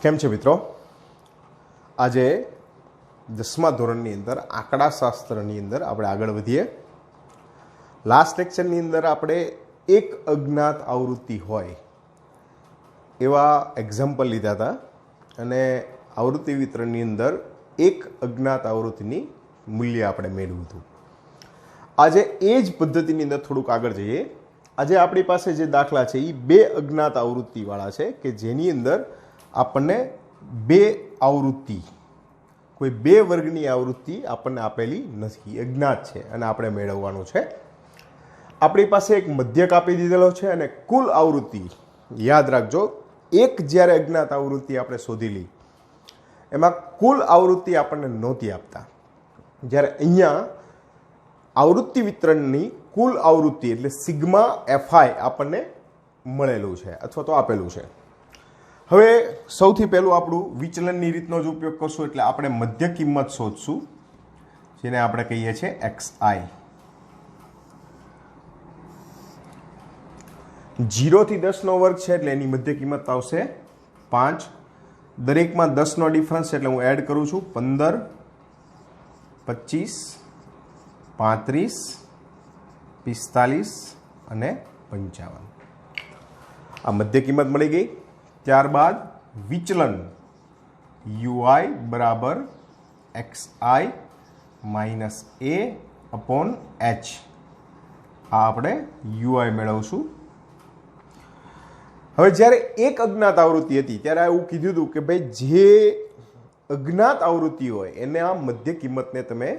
કેમ છે મિત્રો? આજે 10મા ધોરણની અંદર આંકડાશાસ્ત્રની અંદર આપણે આગળ વધીએ. લાસ્ટ લેક્ચરની અંદર આપણે એક અજ્ઞાત આવૃત્તિ હોય એવા એક્ઝામ્પલ લીધા હતા અને આવૃત્તિ વિતરણની અંદર એક અજ્ઞાત આવૃત્તિની મૂલ્ય આપણે મેળવ્યું હતું. આજે એ જ પદ્ધતિની અંદર થોડુંક આગળ જઈએ. આજે આપણી પાસે જે દાખલા છે એ બે અજ્ઞાત આવૃત્તિવાળા છે કે જેની અંદર આપણને બે આવૃત્તિ, કોઈ બે વર્ગની આવૃત્તિ આપણને આપેલી નથી, અજ્ઞાત છે અને આપણે મેળવવાનું છે. આપણી પાસે એક મધ્યક આપી દીધેલો છે અને કુલ આવૃત્તિ યાદ રાખજો, એક જ્યારે અજ્ઞાત આવૃત્તિ આપણે શોધી લી એમાં કુલ આવૃત્તિ આપણને નહોતી આપતા. જ્યારે અહીંયા આવૃત્તિ વિતરણની કુલ આવૃત્તિ એટલે સિગ્મા એફઆઈ આપણને મળેલું છે અથવા તો આપેલું છે. હવે સૌથી પહેલું આપણું વિચલનની રીતનો જ ઉપયોગ કરશું એટલે આપણે મધ્ય કિંમત શોધશું, જેને આપણે કહીએ છીએ XI. 0 થી 10નો વર્ગ છે એટલે એની મધ્ય કિંમત આવશે 5. દરેકમાં 10નો ડિફરન્સ એટલે હું એડ કરું છું 15, 25, 35, 45 અને 55. આ મધ્ય કિંમત મળી ગઈ. ત્યારબાદ વિચલન UI બરાબર XI minus A upon H. આ આપણે UI મેળવશું. હવે જ્યારે એક અજ્ઞાત આવૃત્તિ હતી ત્યારે એવું કીધું હતું કે ભાઈ જે અજ્ઞાત આવૃત્તિ હોય એને આ મધ્ય કિંમતને તમે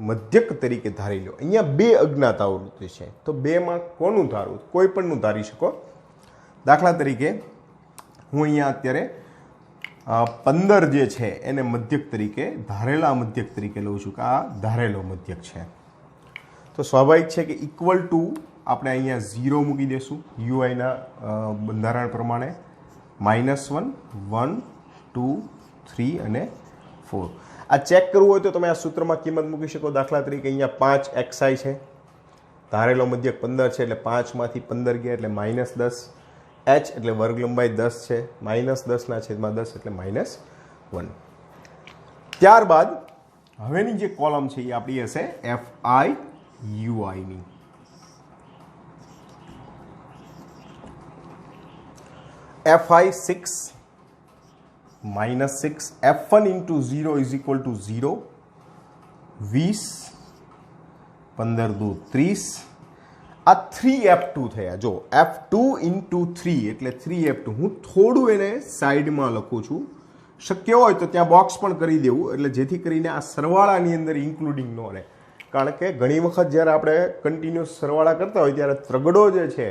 મધ્યક તરીકે ધારી લો. અહીંયા બે અજ્ઞાત આવૃત્તિ છે તો બેમાં કોનું ધારવું? કોઈ પણનું ધારી શકો. દાખલા તરીકે હું અહીંયા અત્યારે 15 જે છે એને મધ્યક તરીકે, ધારેલા મધ્યક તરીકે લઉં છું કે આ ધારેલો મધ્યક છે. તો સ્વાભાવિક છે કે ઇક્વલ ટુ આપણે અહીંયા 0 મૂકી દઈશું યુઆઈના બંધારણ પ્રમાણે. -1, 1, 2, 3 અને 4. આ ચેક કરવું હોય તો તમે આ સૂત્રમાં કિંમત મૂકી શકો. દાખલા તરીકે અહીંયા 5XI છે, ધારેલો મધ્યક 15 છે એટલે 5માંથી 15 ગયા એટલે -10. H એટલે વર્ગ લંબાઈ 10 છે, -10/10 એટલે -1. ત્યારબાદ હવેની જે કોલમ છે એ આપણી હશે FI UI ની. FI 6 -6, F1 into 0 is equal to 0, 20, 15 દુ 30. આ 3F2 થયા. જો F2 into 3 એટલે 3F2. હું થોડું એને સાઈડમાં લખું છું, શક્ય હોય તો ત્યાં બોક્સ પણ કરી દેવું એટલે જેથી કરીને આ સરવાળાની અંદર ઇન્ક્લુડિંગ ન રહે. કારણ કે ઘણી વખત જ્યારે આપણે કન્ટિન્યુઅસ સરવાળા કરતા હોય ત્યારે ત્રગડો જે છે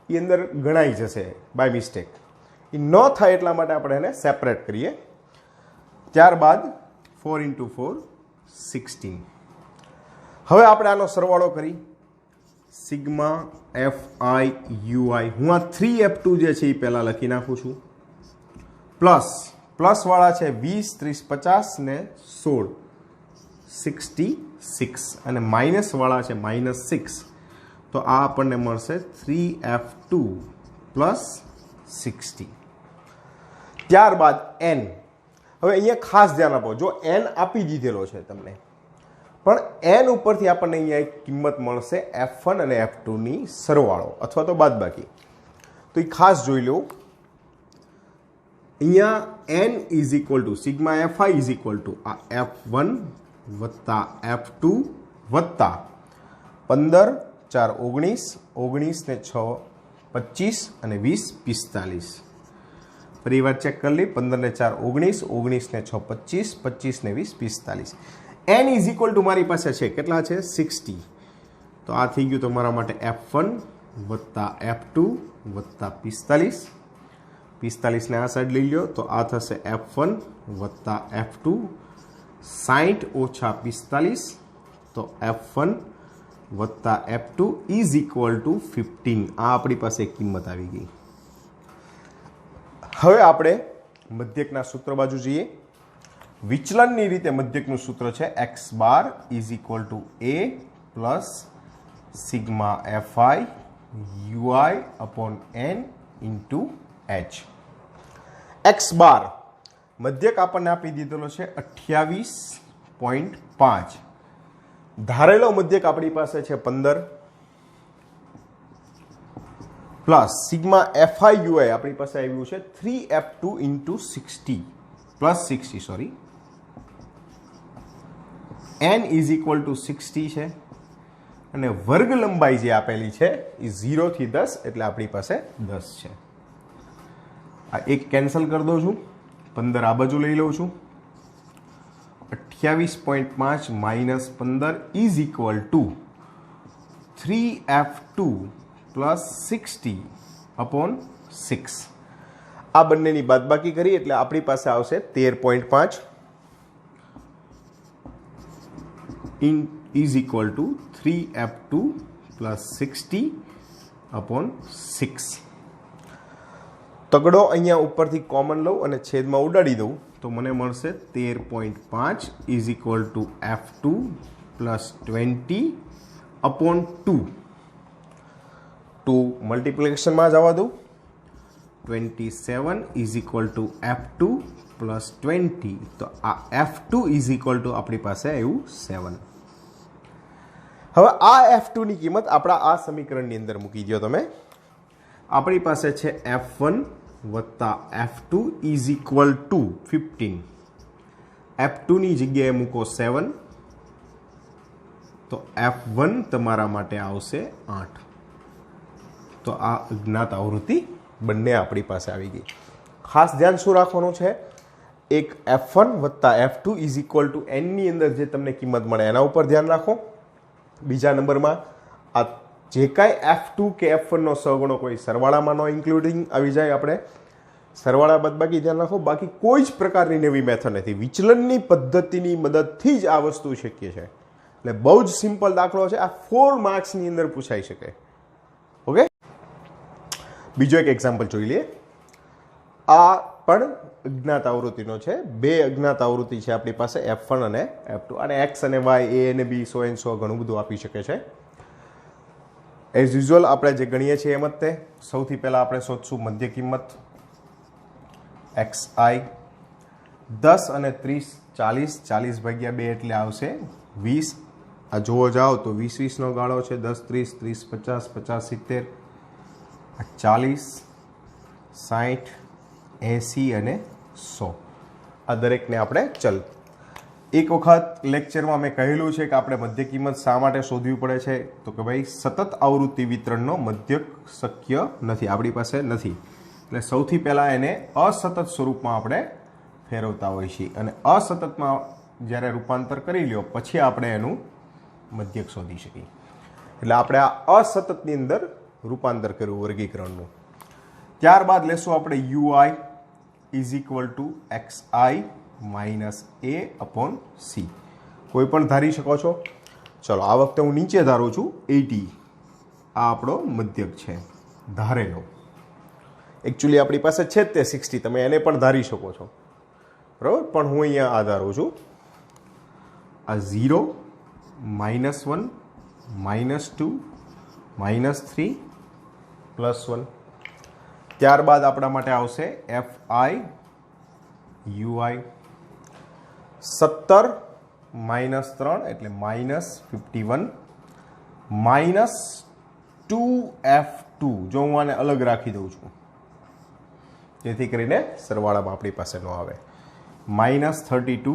એ અંદર ગણાઈ જશે બાય મિસ્ટેક. એ ન થાય એટલા માટે આપણે એને સેપરેટ કરીએ. ત્યારબાદ 4 into 4 16. હવે આપણે આનો સરવાળો કરી સિગ્મા FI UI. હું આ 3F2 જે છે એ પહેલાં લખી નાખું છું. પ્લસવાળા છે 20, 30, 50 ને 16, 66 અને માઇનસવાળા છે -6. તો આ આપણને મળશે 3F2 પ્લસ 60. ત્યારબાદ N. હવે અહીંયા ખાસ ધ્યાન આપો, જો N આપી દીધેલો છે તમને, પણ N ઉપરથી આપણને અહીંયા એક કિંમત મળશે F1 અને F2 ની સરવાળો અથવા તો બાદબાકી. તો એ ખાસ જોઈ લો. અહીંયા N is equal to sigma FI is equal to આ F1 વત્તા F2 વત્તા 15, 4, 19, 19 ને 6, 25 અને 20, 45. ફરી વાર ચેક કરી લઈ. 15 ને 4, 19, 19 ને 6, 25, 25 ને 20, 45. N ઇઝ ઇક્વલ ટુ મારી પાસે છે કેટલા છે? 60. તો આ થઈ ગયું તમારા માટે F1 વત્તા F2 વત્તા 45. 45 ને આ સાઈડ લઈ લો તો આ થશે F1 વત્તા F2. 60 ઓછા 45 તો F1 વત્તા F2 ઇઝ ઇક્વલ ટુ 15. આ આપણી પાસે કિંમત આવી ગઈ. હવે આપણે મધ્યકના સૂત્ર બાજુ જઈએ. વિચલનની રીતે મધ્યકનું સૂત્ર છે x bar is equal to A plus sigma FI UI upon N into H. x બાર મધ્યક આપણને આપી દીધેલો છે 28.5. ધારેલો મધ્યક આપણી પાસે છે 15 પ્લસ સિગ્મા એફઆઈ યુઆઈ આપણી પાસે આવ્યું છે 3f2 into 60 plus 60 sorry n is equal to 60 છે અને વર્ગ લંબાઈ જે આપેલી છે એ 0 થી 10 એટલે આપણી પાસે 10 છે. આ એક કેન્સલ કરી દઉં છું, 15 આ બાજુ લઈ લઉં છું. 28.5 minus 15 is equal to 3f2 plus 60 upon 6. આ બંનેની બાદબાકી કરી એટલે આપણી પાસે આવશે 13.5 is equal to 3f2 plus 60 upon 6. તગડો અહીંયા ઉપરથી કોમન લઉં અને છેદમાં ઉડાડી દઉં તો મને મળશે 13.5 is equal to f2 plus 20 upon 2. 2 મલ્ટિપ્લિકેશનમાં જવા દઉં. 27 is equal to f2 plus 20. તો આ f2 ઇઝ ઇક્વલ ટુ આપણી પાસે આવ્યું 7. હવે આ f2 ની કિંમત આપણા આ સમીકરણની અંદર મૂકી દો તમે. આપણી પાસે છે f1 વત્તા f2 is equal to 15. f2 ની જગ્યાએ મૂકો 7 તો f1 તમારા માટે આવશે 8. તો આ અજ્ઞાત આવૃત્તિ બંને આપણી પાસે આવી ગઈ. ખાસ ધ્યાન શું રાખવાનું છે, એક f1 વત્તા f2 is equal to n ની અંદર જે તમને કિંમત મળે એના ઉપર ધ્યાન રાખો. બીજા નંબરમાં આ જે કાંઈ f2 કે f1 નો સહગુણક હોય સરવાળામાં નો ઇન્ક્લુડિંગ આવી જાય, આપણે સરવાળા બાદબાકી ધ્યાન રાખો. બાકી કોઈ જ પ્રકારની નવી મેથડ નથી, વિચલનની પદ્ધતિની મદદથી જ આ વસ્તુ શક્ય છે. એટલે બહુ જ સિમ્પલ દાખલો છે, આ 4 માર્ક્સની અંદર પૂછાઈ શકે. ઓકે, બીજો એક એક્ઝામ્પલ જોઈ લઈએ. આ પણ અજ્ઞાત આવૃત્તિનો છે. બે અજ્ઞાત આવૃત્તિ છે આપણી પાસે, f1 અને f2. અને x અને y, a અને b, સો એન્ડ સો ઘણું બધું આપી શકે છે. એઝ યુઝ્યુઅલ આપણે જે ગણીએ છીએ એમ જ તે. સૌથી પહેલાં આપણે શોધશું મધ્ય કિંમત xi. 10 અને 30 40, 40 ભાગ્યા 2 એટલે આવશે 20. આ જોવો જાઓ તો 20 નો ગાળો છે. 10 30, 30 50, 50 70, 40 60 80 અને 100. આ દરેકને આપણે ચલ. એક વખત લેક્ચરમાં મેં કહેલું છે કે આપણે મધ્ય કિંમત શા માટે શોધવી પડે છે, તો કે ભાઈ સતત આવૃત્તિ વિતરણનો મધ્યક શક્ય નથી, આપણી પાસે નથી. એટલે સૌથી પહેલાં એને અસતત સ્વરૂપમાં આપણે ફેરવતા હોઈએ છીએ અને અસતતમાં જ્યારે રૂપાંતર કરી લ્યો પછી આપણે એનું મધ્યક શોધી શકીએ. એટલે આપણે આ અસતતની અંદર રૂપાંતર કર્યું વર્ગીકરણનું. ત્યારબાદ લેશું આપણે UI is equal to XI minus A upon C. કોઈ પણ ધારી શકો છો. ચલો આ વખતે હું નીચે ધારું છું 80. આ આપણો મધ્યક છે ધારેલો. એકચ્યુઅલી આપણી પાસે છે જ તે 60, તમે એને પણ ધારી શકો છો, બરાબર. પણ હું અહીંયા આ ધારું છું. આ 0 -1 -2 -3 +1. ત્યારબાદ આપણા માટે આવશે FI UI. 17 -3 એટલે -51 -2f2. જો હું આને અલગ રાખી દઉં છું જેથી કરીને સરવાળામાં આપણી પાસે ન આવે. -32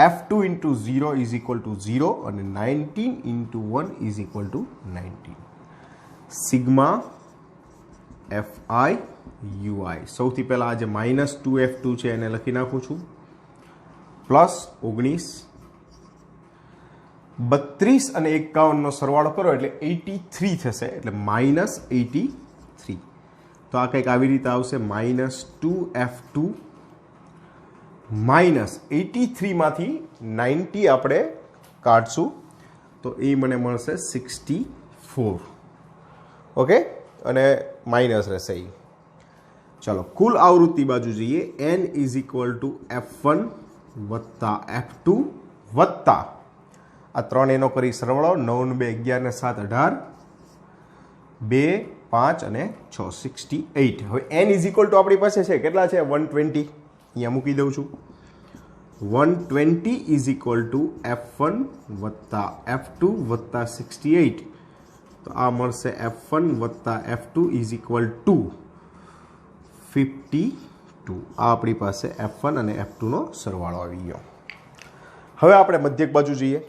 f2 into 0 is equal to 0 અને 19 into 1 is equal to 19. Sigma FI UI. સૌથી પહેલાં આ જે -2f2 છે એને લખી નાખું છું. +19 32 અને 51 નો સરવાળો કરો એટલે 83 થશે, એટલે -83. તો આ કંઈક આવી રીતે આવશે. -2f2 -83 માંથી 90 આપણે કાઢશું તો એ મને મળશે 64. ઓકે, અને માઇનસ રહેશે એ. ચલો કુલ આવૃત્તિ બાજુ જઈએ. n is equal to f1 વત્તા f2 વત્તા આ 3 એનો કરી સરવાળો. 9 2 11 ને 7 18, 2 5 અને 6 68. હવે n ઇઝ ઇક્વલ ટુ આપણી પાસે છે કેટલા છે 120. અહીંયા મૂકી દઉં છું. 120 ઇઝ ઇક્વલ ટુ F1 વત્તા F2 વત્તા 68. તો આ મળશે F1 વત્તા F2 ઇઝ ઇક્વલ ટુ 52. આ આપણી પાસે F1 અને F2 નો સરવાળો આવી ગયો. હવે આપણે મધ્યક બાજુ જઈએ.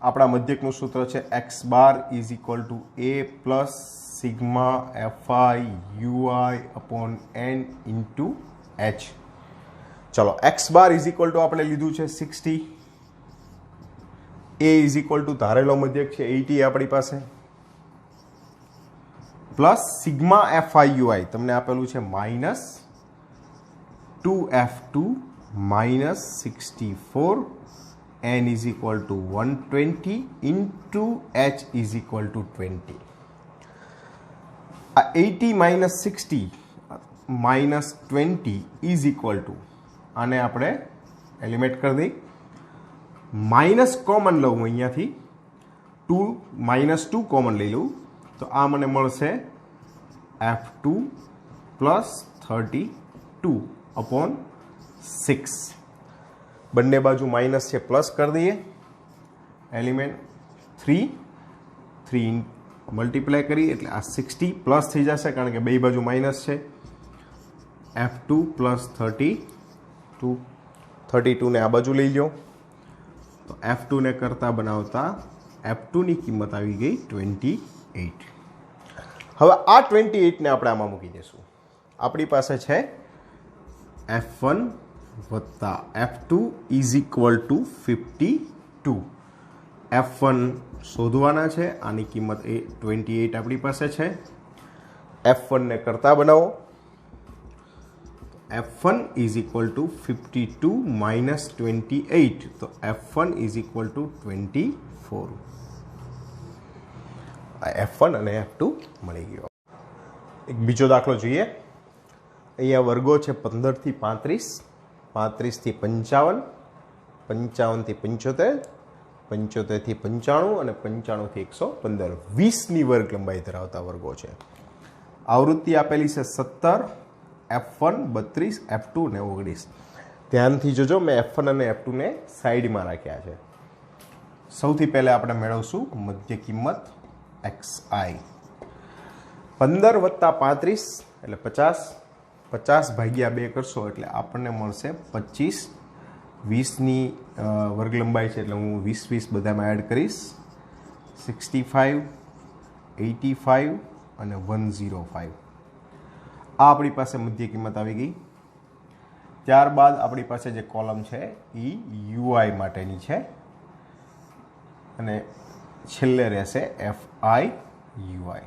આપણા મધ્યકનું સૂત્ર છે x bar is equal to a plus sigma fi ui upon n into h. ચલો x bar is equal to આપણે લીધું છે 60. a ઇઝ ઇક્વલ ટુ ધારેલો મધ્યક છે 80 આપણી પાસે, પ્લસ સિગ્મા fi ui તમને આપેલું છે minus 2f2 minus 64, n is equal to 120 into h is equal to 20. 80 minus 60 minus 20 is equal to, આને આપણે એલિમેટ કરી દઈ. માઇનસ કોમન લઉં અહીંયાથી, 2 કોમન લઈ લઉં તો આ મને મળશે f2 પ્લસ 32 અપોન 6. બંને બાજુ માઇનસ છે પ્લસ કરી દઈએ. એલિમેન્ટ 3 મલ્ટીપ્લાય કરી એટલે આ 60 પ્લસ થઈ જશે કારણ કે બે બાજુ માઇનસ છે. f2 પ્લસ 32 ને આ બાજુ લઈ લો તો f2 ને કરતા બનાવતા f2 ની કિંમત આવી ગઈ 28. હવે આ 28 ને આપણે આમાં મૂકી દઈશું. આપણી પાસે છે f1 વત્તા f2 is equal to 52. f1 શોધવાના છે, આની કિંમત 28 આપણી પાસે છે. f1 ને કરતા બનાવો, f1 is equal to 52 minus 28, તો f1 is equal to 24. f1 અને f2 મળી ગયો. એક બીજો દાખલો જોઈએ. અહીંયા વર્ગો છે 15 થી 35, 35 થી 55, 55 થી 75, 75 થી 95 અને 95 થી 115. 20 ની વર્ગ લંબાઈ ધરાવતા વર્ગો છે. આવૃત્તિ આપેલી છે 17, f1 32, f2 ને 19. ધ્યાનથી જોજો, મેં f1 અને f2 ને સાઈડમાં રાખ્યા છે. સૌથી પહેલા આપણે મેળવશું મધ્ય કિંમત xi. 15 વત્તા 35 એટલે 50, 50 ભાગ્યા 2 કરશો એટલે આપણને મળશે 25. 20ની વર્ગ લંબાઈ છે એટલે હું 20 બધામાં એડ કરીશ. 65, 85 અને 105. આ આપણી પાસે મધ્ય કિંમત આવી ગઈ. ત્યારબાદ આપણી પાસે જે કોલમ છે એ ui માટેની છે અને છેલ્લે રહેશે fi ui.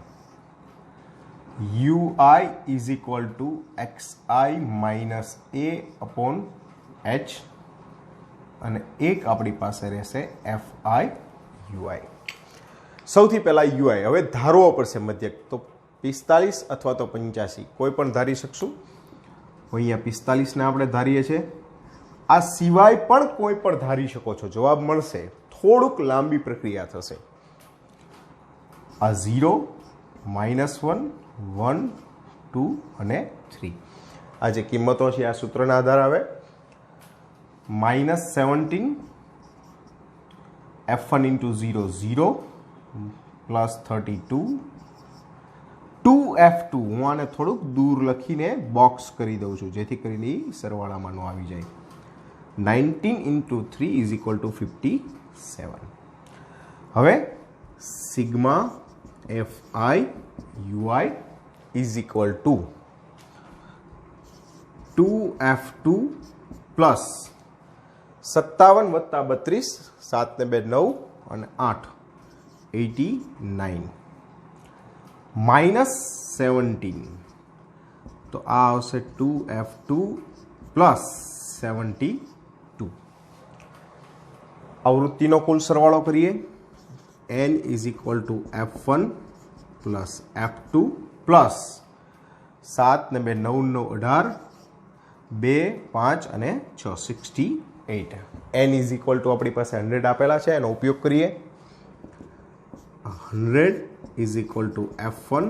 ui is equal to xi minus a upon h અને એક આપણી પાસે રહેશે fi ui. સૌથી પહેલા ui હવે ધારવો પડશે મધ્યક, તો 45 અથવા તો 85 કોઈ પણ ધારી શકશું. અહીંયા 45 ને આપણે ધારીએ છીએ. આ સિવાય પણ કોઈ પણ ધારી શકો છો, જવાબ મળશે. થોડુંક લાંબી પ્રક્રિયા થશે. આ 0, -1, 1, 2 અને 3 આ જે કિંમતો છે આ સૂત્રના આધાર આવે. -17 f1 into 0 0 પ્લસ 32 2f2. હું આને થોડુંક દૂર લખીને બોક્સ કરી દઉં છું જેથી કરીને સરવાળામાં ન આવી જાય. 19 into 3 is equal to 57. હવે sigma fi ui is equal to 2f2 plus 57 વત્તા 32, 7 ને 2 9 અને 8 89 માઇનસ 17, તો આ આવશે 2f2 પ્લસ 72. આવૃત્તિનો કુલ સરવાળો કરીએ. n is equal to f1 plus f2 plus 7 ને 2 9 18, 2 5 અને 6 68. n is equal to આપણી પાસે 100 આપેલા છે, એનો ઉપયોગ કરીએ. 100 is equal to F1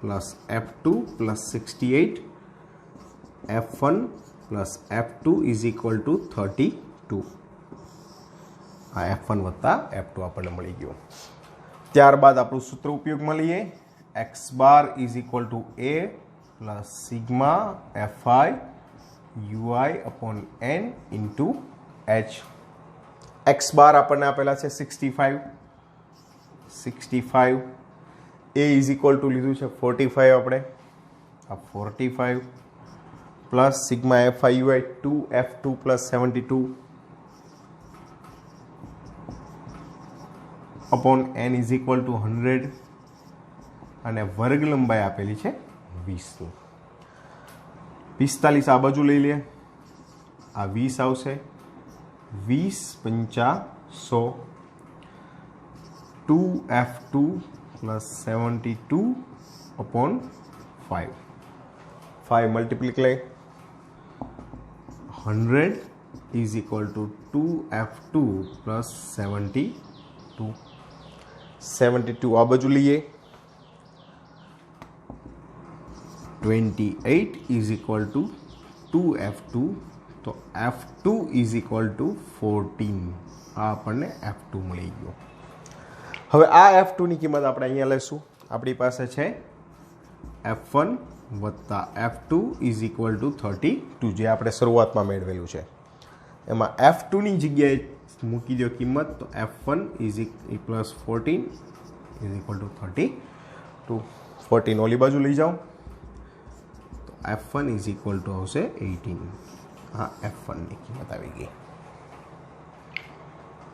plus F2 plus 68 F1 plus F2 is equal to 32 आ F1 वत्ता F2 આપણને મળી ગયો। ત્યારબાદ આપણું સૂત્ર ઉપયોગમાં લઈએ x bar is equal to a plus sigma fi ui upon n into h। x બાર આપણને આપેલા છે 65 a ઇઝ ઇક્વલ ટુ લીધું છે 45 આપણે આ 45 plus sigma fi ui 2f2 plus 72 upon n is equal to 100 અને વર્ગ લંબાઈ આપેલી છે 20 45 આ બાજુ લઈ લે આ 20 આવશે 20 पंचा 100 2f2 plus 72 upon 5 multiply 100 is equal to 2f2 plus 72 आ बाजू लीए 28 इज इक्वल टू 2f2 तो f2 इज इक्वल टू 14 आ આપણને f2 મળી ગયો। હવે આ f2 ની કિંમત આપણે અહીંયા લેશું આપણી પાસે છે f1 વત્તા f2 ઇઝ ઇક્વલ ટુ 32 જે આપણે શરૂઆતમાં મેળવેલું છે એમાં f2 ની જગ્યાએ મૂકી દો કિંમત તો f1 is plus 14 is equal to 32 14 ઓલી બાજુ લઈ જાઓ तो f1 इज इक्वल टू આવશે 18 हाँ f1 ની કિંમત આવી ગઈ।